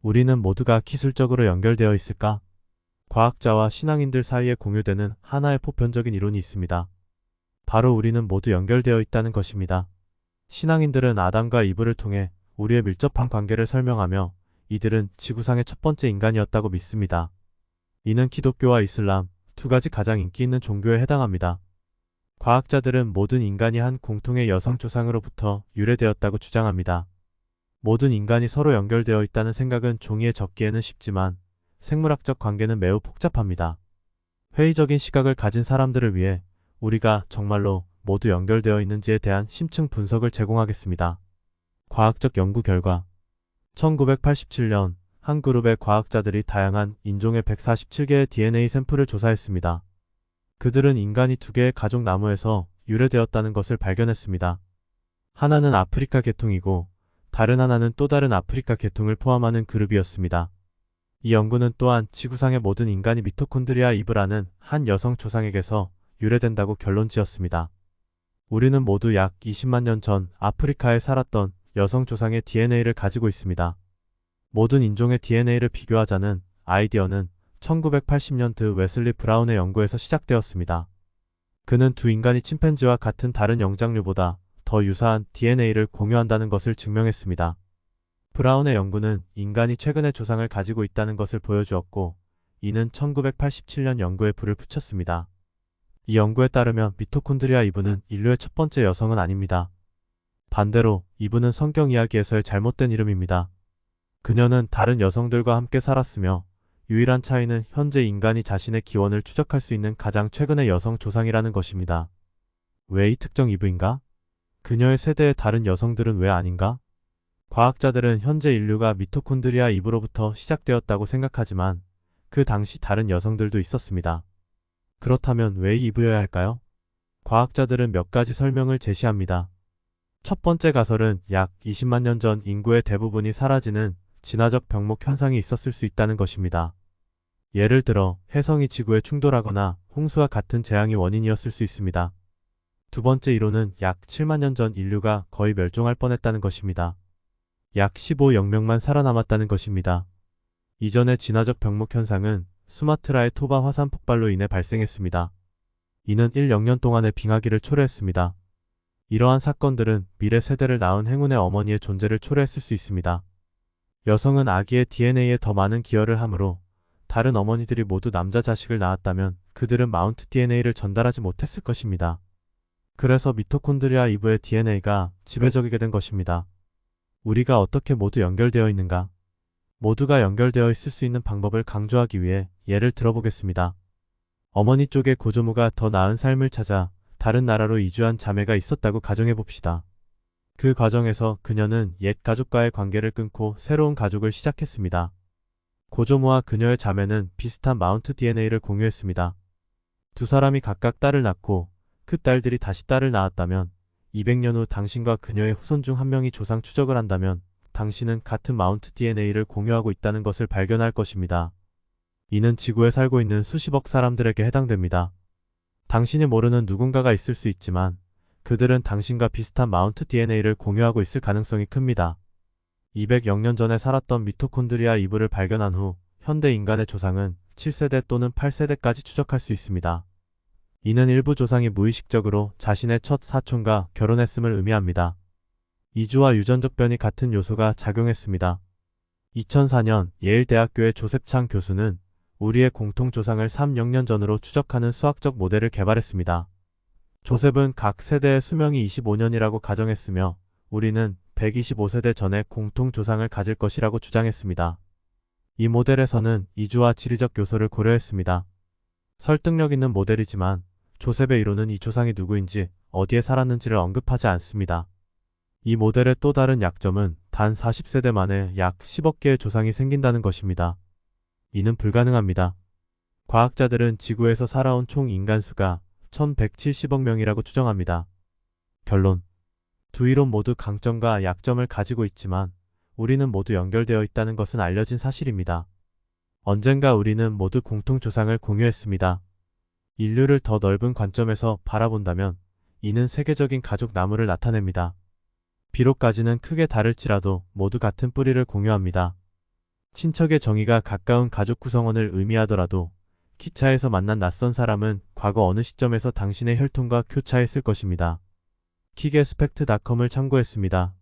우리는 모두가 기술적으로 연결되어 있을까? 과학자와 신앙인들 사이에 공유되는 하나의 보편적인 이론이 있습니다. 바로 우리는 모두 연결되어 있다는 것입니다. 신앙인들은 아담과 이브를 통해 우리의 밀접한 관계를 설명하며 이들은 지구상의 첫 번째 인간이었다고 믿습니다. 이는 기독교와 이슬람 두 가지 가장 인기 있는 종교에 해당합니다. 과학자들은 모든 인간이 한 공통의 여성 조상으로부터 유래되었다고 주장합니다. 모든 인간이 서로 연결되어 있다는 생각은 종이에 적기에는 쉽지만 생물학적 관계는 매우 복잡합니다. 회의적인 시각을 가진 사람들을 위해 우리가 정말로 모두 연결되어 있는지에 대한 심층 분석을 제공하겠습니다. 과학적 연구 결과 1987년 한 그룹의 과학자들이 다양한 인종의 147개의 DNA 샘플을 조사했습니다. 그들은 인간이 두 개의 가족 나무에서 유래되었다는 것을 발견했습니다. 하나는 아프리카 계통이고 다른 하나는 또 다른 아프리카 계통을 포함하는 그룹이었습니다. 이 연구는 또한 지구상의 모든 인간이 미토콘드리아 이브라는 한 여성 조상에게서 유래된다고 결론 지었습니다. 우리는 모두 약 20만 년 전 아프리카에 살았던 여성 조상의 DNA를 가지고 있습니다. 모든 인종의 DNA를 비교하자는 아이디어는 1980년대 웨슬리 브라운의 연구에서 시작되었습니다. 그는 두 인간이 침팬지와 같은 다른 영장류보다 더 유사한 DNA를 공유한다는 것을 증명했습니다. 브라운의 연구는 인간이 최근의 조상을 가지고 있다는 것을 보여주었고, 이는 1987년 연구에 불을 붙였습니다. 이 연구에 따르면 미토콘드리아 이브는 인류의 첫 번째 여성은 아닙니다. 반대로 이브는 성경 이야기에서의 잘못된 이름입니다. 그녀는 다른 여성들과 함께 살았으며 유일한 차이는 현재 인간이 자신의 기원을 추적할 수 있는 가장 최근의 여성 조상이라는 것입니다. 왜 이 특정 이브인가? 그녀의 세대의 다른 여성들은 왜 아닌가? 과학자들은 현재 인류가 미토콘드리아 이브로부터 시작되었다고 생각하지만 그 당시 다른 여성들도 있었습니다. 그렇다면 왜 이브여야 할까요? 과학자들은 몇 가지 설명을 제시합니다. 첫 번째 가설은 약 20만 년 전 인구의 대부분이 사라지는 진화적 병목 현상이 있었을 수 있다는 것입니다. 예를 들어 혜성이 지구에 충돌하거나 홍수와 같은 재앙이 원인이었을 수 있습니다. 두 번째 이론은 약 7만 년 전 인류가 거의 멸종할 뻔했다는 것입니다. 약 15영명만 살아남았다는 것입니다. 이전의 진화적 병목 현상은 수마트라의 토바 화산 폭발로 인해 발생했습니다. 이는 1억년 동안의 빙하기를 초래했습니다. 이러한 사건들은 미래 세대를 낳은 행운의 어머니의 존재를 초래했을 수 있습니다. 여성은 아기의 DNA에 더 많은 기여를 하므로 다른 어머니들이 모두 남자 자식을 낳았다면 그들은 마운트 DNA를 전달하지 못했을 것입니다. 그래서 미토콘드리아 이브의 DNA가 지배적이게 된 것입니다. 우리가 어떻게 모두 연결되어 있는가? 모두가 연결되어 있을 수 있는 방법을 강조하기 위해 예를 들어보겠습니다. 어머니 쪽의 고조모가 더 나은 삶을 찾아 다른 나라로 이주한 자매가 있었다고 가정해봅시다. 그 과정에서 그녀는 옛 가족과의 관계를 끊고 새로운 가족을 시작했습니다. 고조모와 그녀의 자매는 비슷한 마운트 DNA를 공유했습니다. 두 사람이 각각 딸을 낳고 그 딸들이 다시 딸을 낳았다면 200년 후 당신과 그녀의 후손 중 한 명이 조상 추적을 한다면 당신은 같은 마운트 DNA를 공유하고 있다는 것을 발견할 것입니다. 이는 지구에 살고 있는 수십억 사람들에게 해당됩니다. 당신이 모르는 누군가가 있을 수 있지만 그들은 당신과 비슷한 마운트 DNA를 공유하고 있을 가능성이 큽니다. 200여 년 전에 살았던 미토콘드리아 이브를 발견한 후 현대 인간의 조상은 7세대 또는 8세대까지 추적할 수 있습니다. 이는 일부 조상이 무의식적으로 자신의 첫 사촌과 결혼했음을 의미합니다. 이주와 유전적 변이 같은 요소가 작용했습니다. 2004년 예일대학교의 조셉 창 교수는 우리의 공통조상을 3억 년 전으로 추적하는 수학적 모델을 개발했습니다. 조셉은 각 세대의 수명이 25년이라고 가정했으며 우리는 125세대 전에 공통조상을 가질 것이라고 주장했습니다. 이 모델에서는 이주와 지리적 요소를 고려했습니다. 설득력 있는 모델이지만 조셉의 이론은 이 조상이 누구인지 어디에 살았는지를 언급하지 않습니다. 이 모델의 또 다른 약점은 단 40세대 만에 약 10억 개의 조상이 생긴다는 것입니다. 이는 불가능합니다. 과학자들은 지구에서 살아온 총 인간수가 1170억 명이라고 추정합니다. 결론. 두 이론 모두 강점과 약점을 가지고 있지만 우리는 모두 연결되어 있다는 것은 알려진 사실입니다. 언젠가 우리는 모두 공통조상을 공유했습니다. 인류를 더 넓은 관점에서 바라본다면 이는 세계적인 가족 나무를 나타냅니다. 비록 가지는 크게 다를지라도 모두 같은 뿌리를 공유합니다. 친척의 정의가 가까운 가족 구성원을 의미하더라도 기차에서 만난 낯선 사람은 과거 어느 시점에서 당신의 혈통과 교차했을 것입니다. 킥에스펙트닷컴을 참고했습니다.